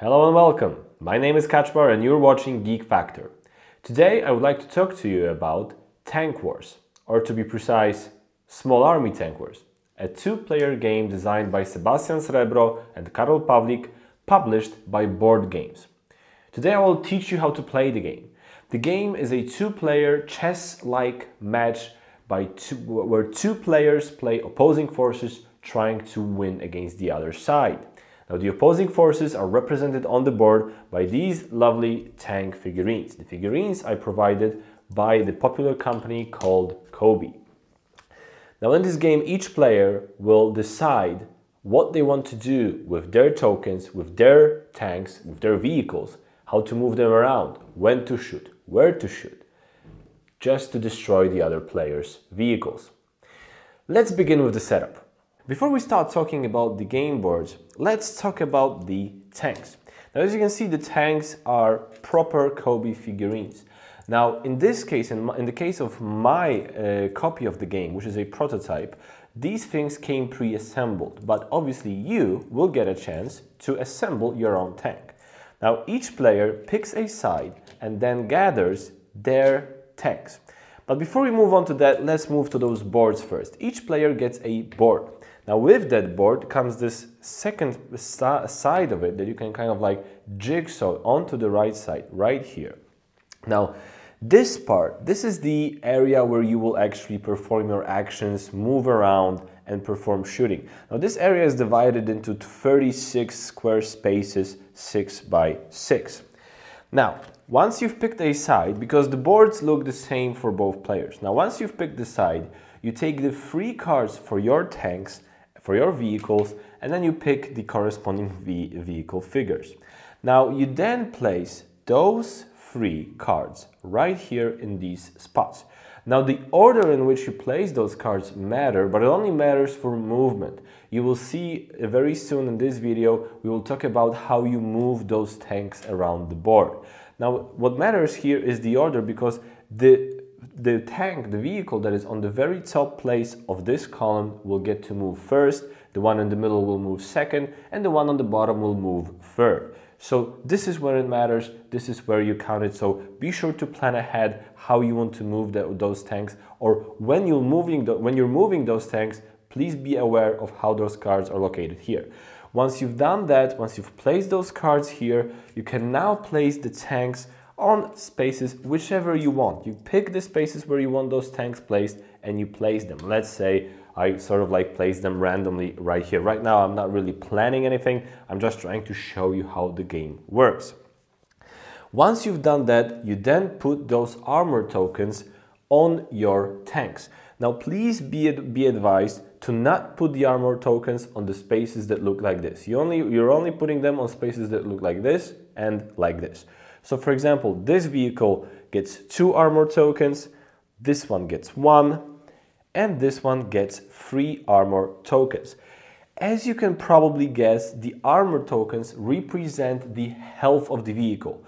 Hello and welcome. My name is Kaczmar and you're watching Geek Factor. Today I would like to talk to you about Tank Wars, or to be precise, Small Army Tank Wars, a two-player game designed by Sebastian Srebro and Karol Pawlik, published by Board Games. Today I will teach you how to play the game. The game is a two-player chess-like match where two players play opposing forces trying to win against the other side. Now the opposing forces are represented on the board by these lovely tank figurines. The figurines are provided by the popular company called COBI. Now in this game, each player will decide what they want to do with their tokens, with their tanks, with their vehicles, how to move them around, when to shoot, where to shoot, just to destroy the other player's vehicles. Let's begin with the setup. Before we start talking about the game boards, let's talk about the tanks. Now, as you can see, the tanks are proper COBI figurines. Now, in this case, in the case of my copy of the game, which is a prototype, these things came pre-assembled, but obviously you will get a chance to assemble your own tank. Now, each player picks a side and then gathers their tanks. But before we move on to that, let's move to those boards first. Each player gets a board. Now with that board comes this second side of it that you can kind of like jigsaw onto the right side, right here. Now this part, this is the area where you will actually perform your actions, move around and perform shooting. Now this area is divided into 36 square spaces, 6 by 6. Now, once you've picked a side, because the boards look the same for both players. Now once you've picked the side, you take the 3 cards for your tanks, for your vehicles, and then you pick the corresponding vehicle figures. Now you then place those 3 cards right here in these spots. Now the order in which you place those cards matter, but it only matters for movement. You will see very soon in this video, we will talk about how you move those tanks around the board. Now what matters here is the order, because the tank, the vehicle that is on the very top place of this column will get to move first, the one in the middle will move second, and the one on the bottom will move third. So this is where it matters, this is where you count it, so be sure to plan ahead how you want to move those tanks, or when you're moving those tanks, please be aware of how those cards are located here. Once you've done that, once you've placed those cards here, you can now place the tanks on spaces whichever you want. You pick the spaces where you want those tanks placed and you place them. Let's say I sort of like place them randomly right here. Right now I'm not really planning anything, I'm just trying to show you how the game works. Once you've done that, you then put those armor tokens on your tanks. Now please be advised to not put the armor tokens on the spaces that look like this. You're only putting them on spaces that look like this and like this. So for example, this vehicle gets 2 armor tokens, this one gets 1, and this one gets 3 armor tokens. As you can probably guess, the armor tokens represent the health of the vehicle.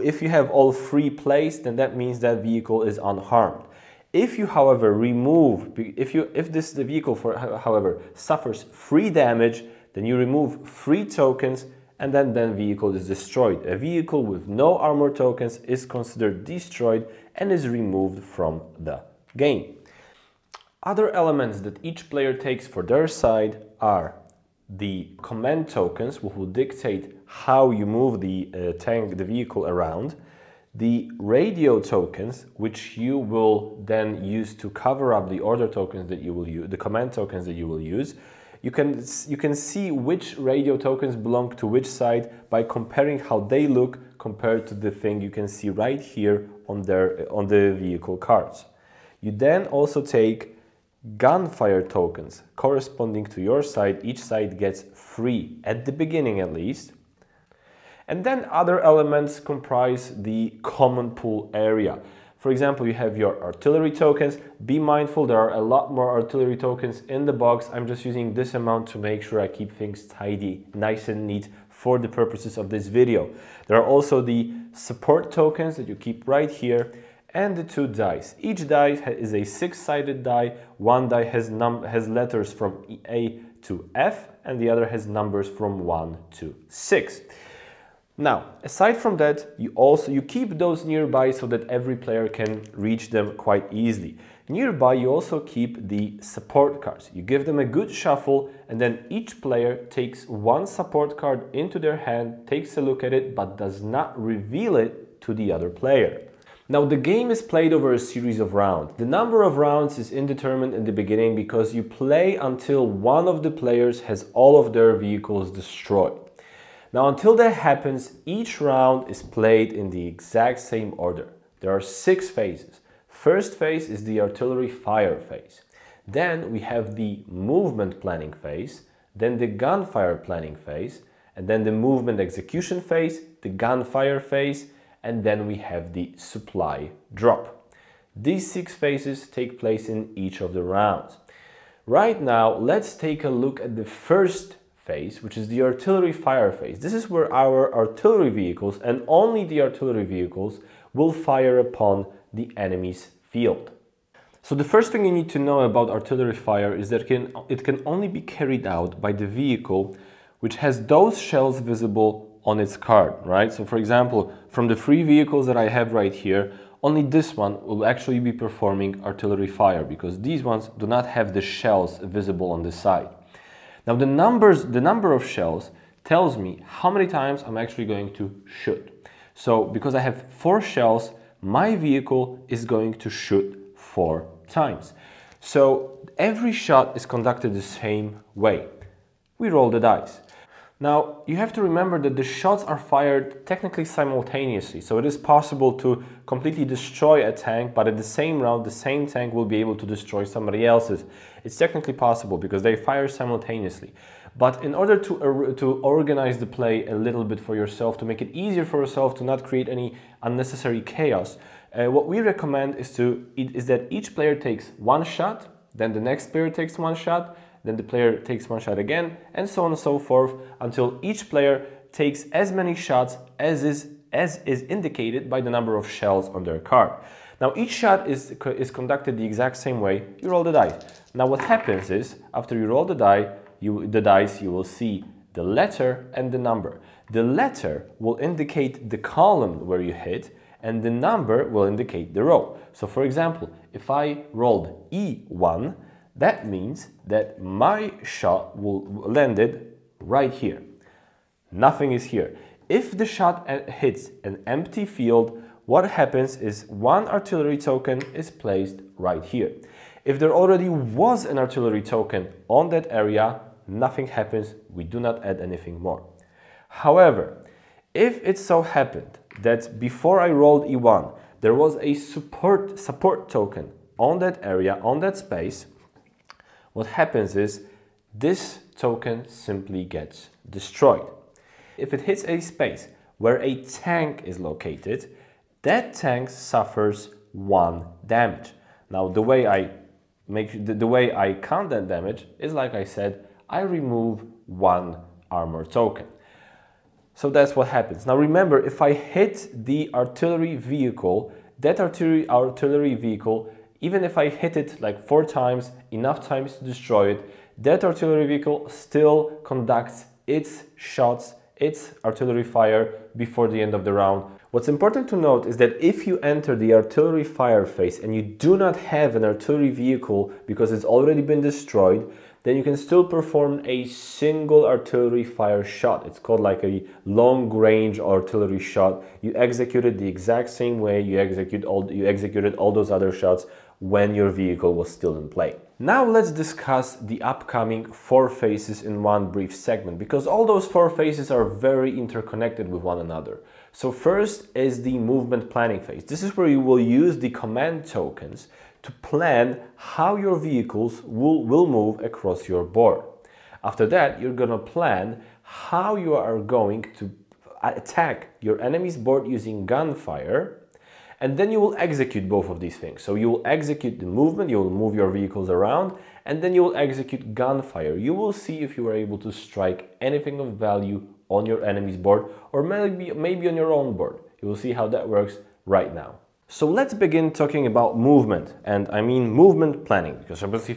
If you have all 3 placed, then that means that vehicle is unharmed. If you, however, the vehicle, however, suffers 3 damage, then you remove 3 tokens, and then vehicle is destroyed. A vehicle with no armor tokens is considered destroyed and is removed from the game. Other elements that each player takes for their side are the command tokens, which will dictate how you move the vehicle around, the radio tokens, which you will then use to cover up the order tokens that you will use, the command tokens that you will use. You can see which radio tokens belong to which side by comparing how they look compared to the thing you can see right here on the vehicle cards. You then also take gunfire tokens corresponding to your side. Each side gets 3 at the beginning at least. And then other elements comprise the common pool area. For example, you have your artillery tokens. Be mindful, there are a lot more artillery tokens in the box. I'm just using this amount to make sure I keep things tidy, nice and neat for the purposes of this video. There are also the support tokens that you keep right here, and the 2 dice. Each die is a 6-sided die. One die has letters from A to F, and the other has numbers from 1 to 6. Now, aside from that, you keep those nearby so that every player can reach them quite easily. Nearby, you also keep the support cards. You give them a good shuffle, and then each player takes one support card into their hand, takes a look at it, but does not reveal it to the other player. Now, the game is played over a series of rounds. The number of rounds is indeterminate in the beginning because you play until one of the players has all of their vehicles destroyed. Now, until that happens, each round is played in the exact same order. There are 6 phases. First phase is the artillery fire phase. Then we have the movement planning phase, then the gunfire planning phase, and then the movement execution phase, the gunfire phase, and then we have the supply drop. These 6 phases take place in each of the rounds. Right now, let's take a look at the first phase, which is the artillery fire phase. This is where our artillery vehicles, and only the artillery vehicles, will fire upon the enemy's field. So the first thing you need to know about artillery fire is that it can only be carried out by the vehicle which has those shells visible on its card, right? So for example, from the 3 vehicles that I have right here, only this one will actually be performing artillery fire because these ones do not have the shells visible on the side. Now the number of shells tells me how many times I'm actually going to shoot. So because I have 4 shells, my vehicle is going to shoot 4 times. So every shot is conducted the same way. We roll the dice. Now, you have to remember that the shots are fired technically simultaneously, so it is possible to completely destroy a tank, but at the same round, the same tank will be able to destroy somebody else's. It's technically possible because they fire simultaneously. But in order to organize the play a little bit for yourself, to make it easier for yourself, to not create any unnecessary chaos, what we recommend is that each player takes 1 shot, then the next player takes 1 shot, then the player takes 1 shot again, and so on and so forth, until each player takes as many shots as is indicated by the number of shells on their card. Now each shot is conducted the exact same way. You roll the dice. Now what happens is, after you roll the dice, you will see the letter and the number. The letter will indicate the column where you hit, and the number will indicate the row. So for example, if I rolled E1, that means that my shot landed right here. Nothing is here. If the shot hits an empty field, what happens is 1 artillery token is placed right here. If there already was an artillery token on that area, nothing happens. We do not add anything more. However, if it so happened that before I rolled E1, there was a support token on that area, on that space, what happens is this token simply gets destroyed. If it hits a space where a tank is located, that tank suffers 1 damage. Now the way I count that damage is, like I said, I remove 1 armor token. So that's what happens. Now remember, if I hit the artillery vehicle, that artillery vehicle, even if I hit it like 4 times, enough times to destroy it, that artillery vehicle still conducts its shots, its artillery fire before the end of the round. What's important to note is that if you enter the artillery fire phase and you do not have an artillery vehicle because it's already been destroyed, then you can still perform a single artillery fire shot. It's called like a long-range artillery shot. You execute it the exact same way you executed all those other shots when your vehicle was still in play. Now let's discuss the upcoming 4 phases in one brief segment, because all those 4 phases are very interconnected with one another. So first is the movement planning phase. This is where you will use the command tokens to plan how your vehicles will move across your board. After that, you're gonna plan how you are going to attack your enemy's board using gunfire, and then you will execute both of these things. So you will execute the movement, you will move your vehicles around, and then you will execute gunfire. You will see if you are able to strike anything of value on your enemy's board, or maybe on your own board. You will see how that works right now. So let's begin talking about movement, and I mean movement planning, because obviously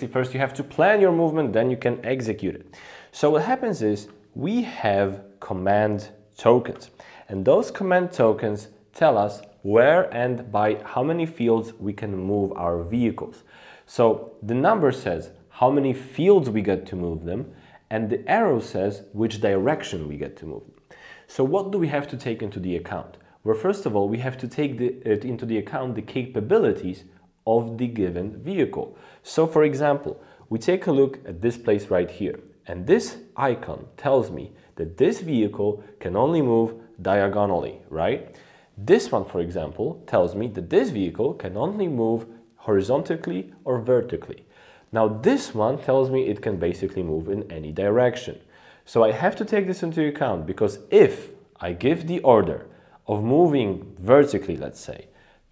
first you have to plan your movement, then you can execute it. So what happens is we have command tokens. And those command tokens tell us where and by how many fields we can move our vehicles. So the number says how many fields we get to move them, and the arrow says which direction we get to move them. So what do we have to take into the account? Well, first of all, we have to take into the account the capabilities of the given vehicle. So for example, we take a look at this place right here, and this icon tells me that this vehicle can only move diagonally, right? This one, for example, tells me that this vehicle can only move horizontally or vertically. Now this one tells me it can basically move in any direction. So I have to take this into account, because if I give the order of moving vertically, let's say,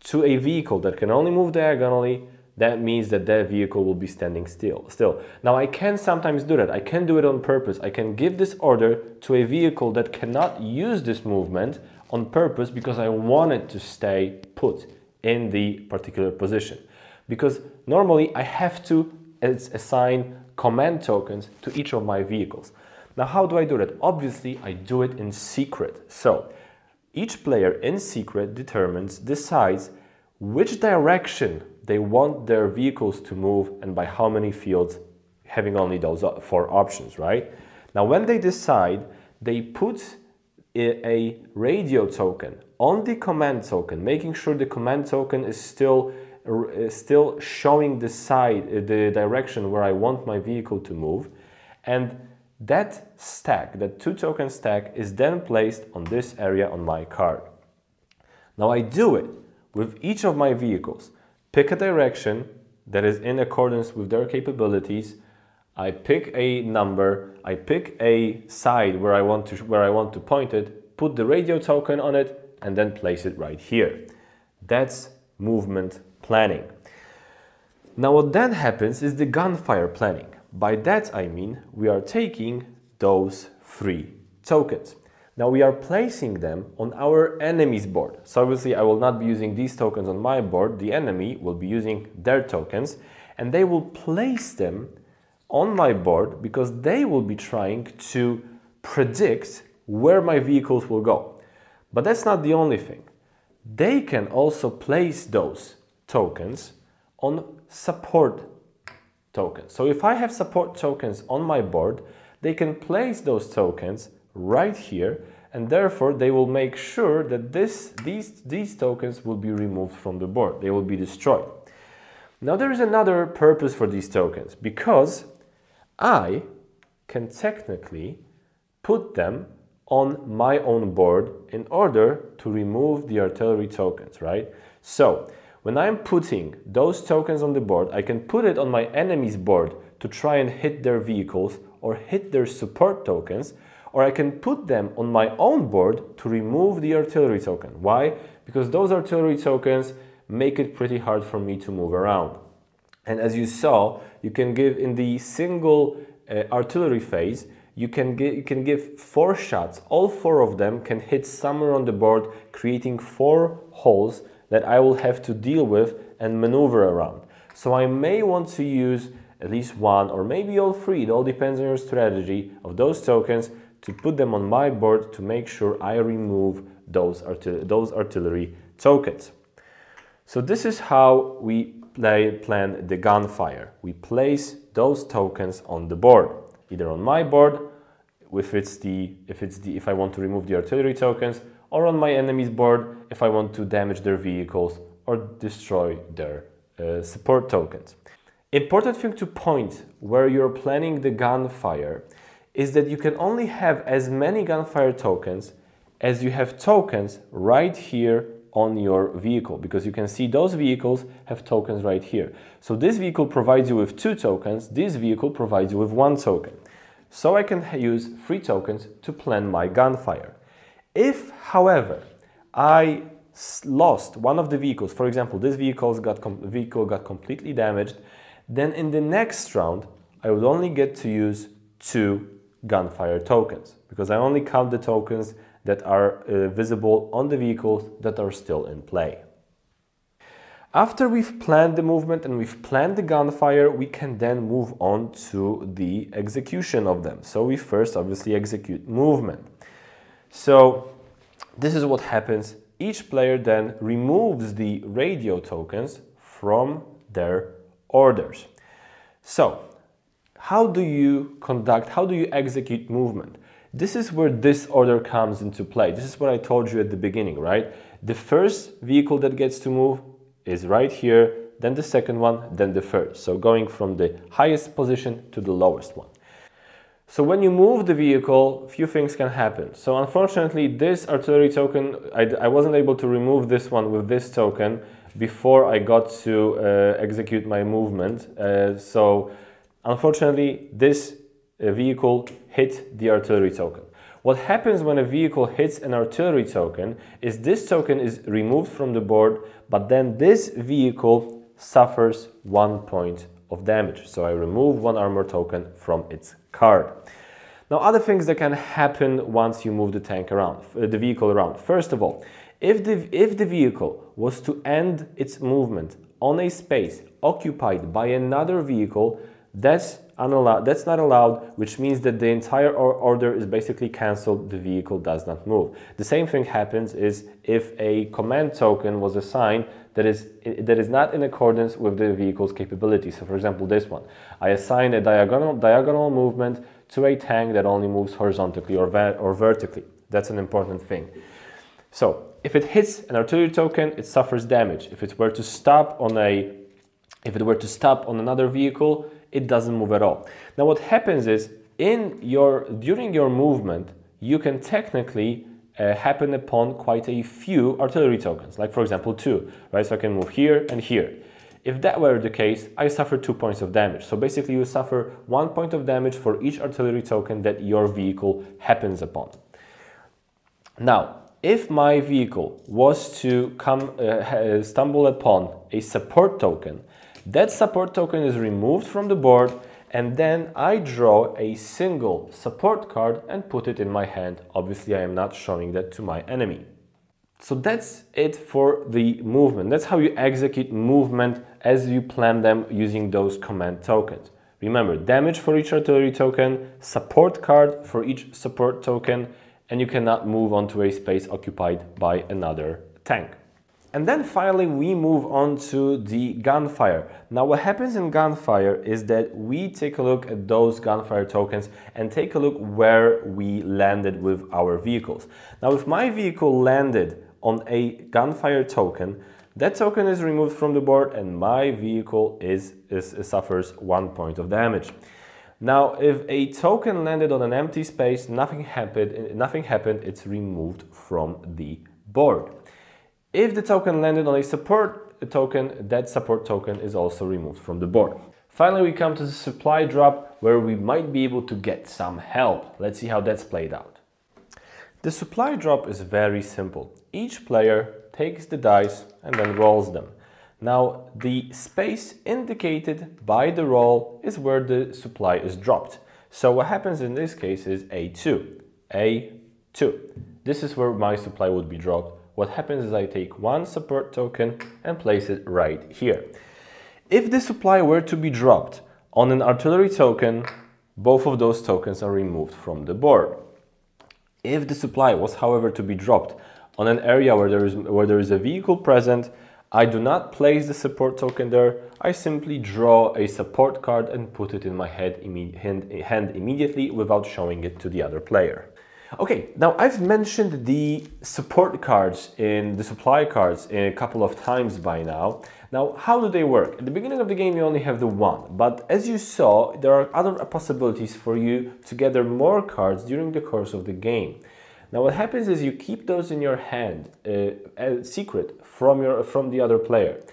to a vehicle that can only move diagonally, that means that that vehicle will be standing still. Now I can sometimes do that. I can do it on purpose. I can give this order to a vehicle that cannot use this movement on purpose because I want it to stay put in the particular position. Because normally I have to assign command tokens to each of my vehicles. Now how do I do that? Obviously I do it in secret. So each player in secret decides which direction they want their vehicles to move and by how many fields, having only those 4 options, right? Now when they decide, they put a radio token on the command token, making sure the command token is still showing the direction where I want my vehicle to move, and that stack, that 2 token stack, is then placed on this area on my card. Now I do it with each of my vehicles. Pick a direction that is in accordance with their capabilities. I pick a number, I pick a side where I want to point it, put the radio token on it, and then place it right here. That's movement planning. Now what then happens is the gunfire planning. By that I mean we are taking those 3 tokens. Now we are placing them on our enemy's board. So obviously I will not be using these tokens on my board. The enemy will be using their tokens, and they will place them on my board because they will be trying to predict where my vehicles will go. But that's not the only thing. They can also place those tokens on support tokens. So if I have support tokens on my board, they can place those tokens right here, and therefore they will make sure that these tokens will be removed from the board. They will be destroyed. Now there is another purpose for these tokens, because I can technically put them on my own board in order to remove the artillery tokens, right? So when I'm putting those tokens on the board, I can put it on my enemy's board to try and hit their vehicles or hit their support tokens, or I can put them on my own board to remove the artillery token. Why? Because those artillery tokens make it pretty hard for me to move around. And as you saw, you can give in the single artillery phase, you can give 4 shots. All 4 of them can hit somewhere on the board, creating 4 holes that I will have to deal with and maneuver around. So I may want to use at least 1 or maybe all 3, it all depends on your strategy, of those tokens to put them on my board to make sure I remove those artillery tokens. So this is how we plan the gunfire. We place those tokens on the board, either on my board, if I want to remove the artillery tokens, or on my enemy's board if I want to damage their vehicles or destroy their support tokens. Important thing to point where you're planning the gunfire is that you can only have as many gunfire tokens as you have tokens right here on your vehicle, because you can see those vehicles have tokens right here. So this vehicle provides you with 2 tokens, this vehicle provides you with 1 token. So I can use 3 tokens to plan my gunfire. If, however, I lost one of the vehicles, for example, this vehicle got completely damaged, then in the next round I would only get to use 2 gunfire tokens, because I only count the tokens that are visible on the vehicles that are still in play. After we've planned the movement and we've planned the gunfire, we can then move on to the execution of them. So we first obviously execute movement. So this is what happens. Each player then removes the radio tokens from their orders. So how do you execute movement? This is where this order comes into play. This is what I told you at the beginning, right? The first vehicle that gets to move is right here, then the second one, then the third. So going from the highest position to the lowest one. So when you move the vehicle, a few things can happen. So unfortunately, this artillery token, I wasn't able to remove this one with this token before I got to execute my movement. So unfortunately, this vehicle hit the artillery token. What happens when a vehicle hits an artillery token is this token is removed from the board, but then this vehicle suffers 1 point of damage. So I remove 1 armor token from its card. Now, other things that can happen once you move the tank around, the vehicle around. First of all, if the vehicle was to end its movement on a space occupied by another vehicle, that's not allowed, which means that the entire order is basically cancelled, the vehicle does not move. The same thing happens is if a command token was assigned that is not in accordance with the vehicle's capabilities. So for example, this one, I assign a diagonal movement to a tank that only moves horizontally or vertically. That's an important thing. So if it hits an artillery token, it suffers damage. If it were to stop on another vehicle, it doesn't move at all. Now what happens is during your movement, you can technically happen upon quite a few artillery tokens, like for example 2, right? So I can move here and here. If that were the case, I suffer 2 points of damage. So basically you suffer 1 point of damage for each artillery token that your vehicle happens upon. Now, if my vehicle was to stumble upon a support token, that support token is removed from the board, and then I draw a single support card and put it in my hand. Obviously, I am not showing that to my enemy. So that's it for the movement. That's how you execute movement as you plan them using those command tokens. Remember, damage for each artillery token, support card for each support token, and you cannot move onto a space occupied by another tank. And then finally we move on to the gunfire. Now what happens in gunfire is that we take a look at those gunfire tokens and take a look where we landed with our vehicles. Now if my vehicle landed on a gunfire token, that token is removed from the board and my vehicle suffers 1 point of damage. Now if a token landed on an empty space, nothing happened, it's removed from the board. If the token landed on a support token, that support token is also removed from the board. Finally, we come to the supply drop where we might be able to get some help. Let's see how that's played out. The supply drop is very simple. Each player takes the dice and then rolls them. Now, the space indicated by the roll is where the supply is dropped. So what happens in this case is A2. A2. This is where my supply would be dropped. What happens is I take 1 support token and place it right here. If the supply were to be dropped on an artillery token, both of those tokens are removed from the board. If the supply was, however, to be dropped on an area where there is a vehicle present, I do not place the support token there. I simply draw a support card and put it in my hand immediately without showing it to the other player. Okay, now I've mentioned the support cards in the supply cards a couple of times by now. Now, how do they work? At the beginning of the game, you only have the 1, but as you saw, there are other possibilities for you to gather more cards during the course of the game. Now, what happens is you keep those in your hand, secret from the other player.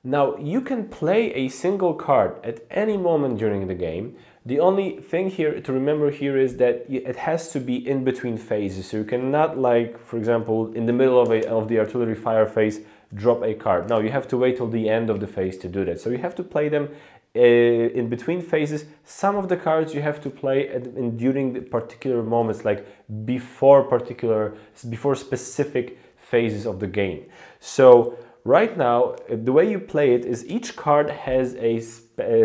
Now, you can play a single card at any moment during the game. The only thing here to remember here is that it has to be in between phases. So you cannot, like, for example, in the middle of the artillery fire phase, drop a card. No, you have to wait till the end of the phase to do that. So you have to play them in between phases. Some of the cards you have to play during the particular moments, like before specific phases of the game. So right now, the way you play it is each card has a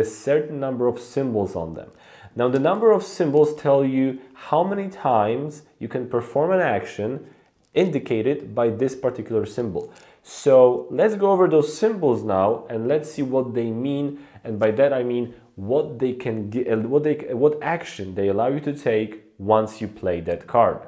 certain number of symbols on them. Now the number of symbols tell you how many times you can perform an action indicated by this particular symbol. So let's go over those symbols now and let's see what they mean, and by that I mean what they can what action they allow you to take once you play that card.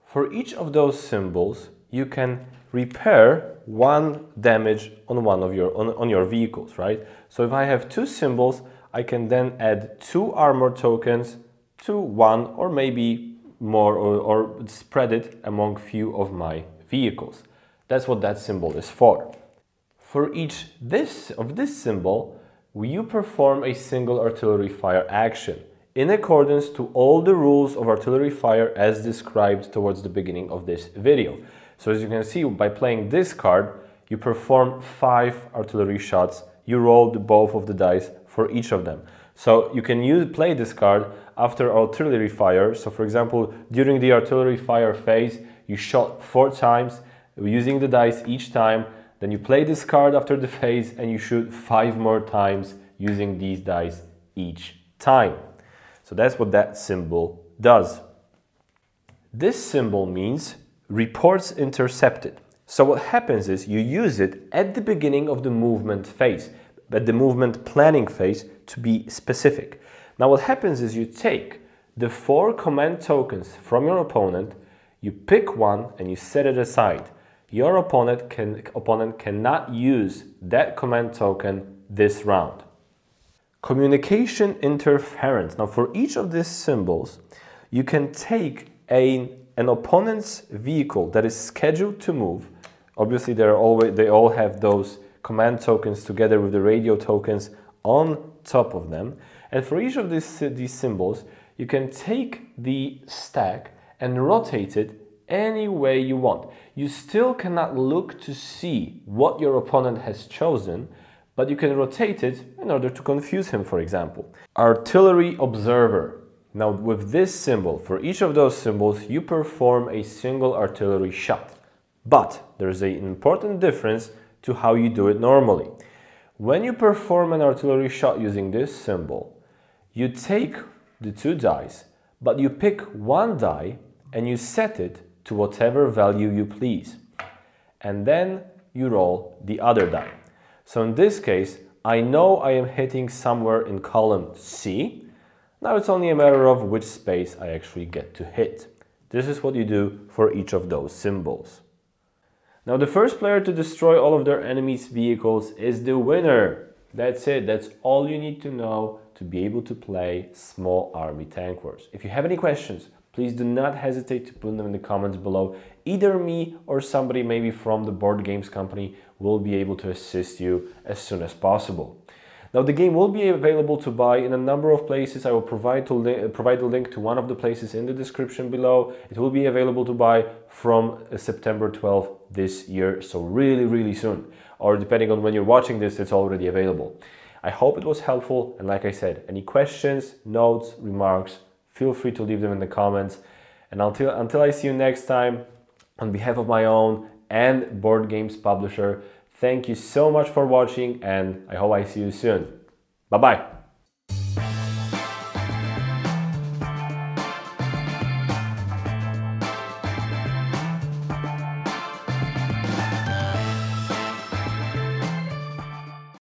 For each of those symbols you can repair 1 damage on one of your vehicles, right? So if I have 2 symbols, I can then add 2 armor tokens to 1 or maybe more, or spread it among few of my vehicles. That's what that symbol is for. For each of this symbol, you perform a single artillery fire action in accordance to all the rules of artillery fire as described towards the beginning of this video. So as you can see, by playing this card, you perform 5 artillery shots. You roll both of the dice for each of them. So you can play this card after artillery fire. So for example, during the artillery fire phase, you shot 4 times using the dice each time. Then you play this card after the phase and you shoot 5 more times using these dice each time. So that's what that symbol does. This symbol means reports intercepted. So what happens is you use it at the beginning of the movement phase, at the movement planning phase to be specific. Now what happens is you take the 4 command tokens from your opponent, you pick one and you set it aside. Your opponent cannot use that command token this round. Communication interference. Now for each of these symbols, you can take an opponent's vehicle that is scheduled to move. Obviously they all have those command tokens together with the radio tokens on top of them. And for each of these symbols, you can take the stack and rotate it any way you want. You still cannot look to see what your opponent has chosen, but you can rotate it in order to confuse him, for example. Artillery observer. Now with this symbol, for each of those symbols, you perform a single artillery shot. But there's an important difference to how you do it normally. When you perform an artillery shot using this symbol, you take the 2 dice, but you pick 1 die and you set it to whatever value you please. And then you roll the other die. So in this case, I know I am hitting somewhere in column C. Now it's only a matter of which space I actually get to hit. This is what you do for each of those symbols. Now the first player to destroy all of their enemies' vehicles is the winner. That's it. That's all you need to know to be able to play Small Army Tank Wars. If you have any questions, please do not hesitate to put them in the comments below. Either me or somebody maybe from the board games company will be able to assist you as soon as possible. Now the game will be available to buy in a number of places. I will provide the link to one of the places in the description below. It will be available to buy from September 12th this year, so really soon. Or depending on when you're watching this, it's already available. I hope it was helpful, and like I said, any questions, notes, remarks, feel free to leave them in the comments. And until I see you next time, on behalf of my own and Board Games publisher, thank you so much for watching, and I hope I see you soon. Bye-bye.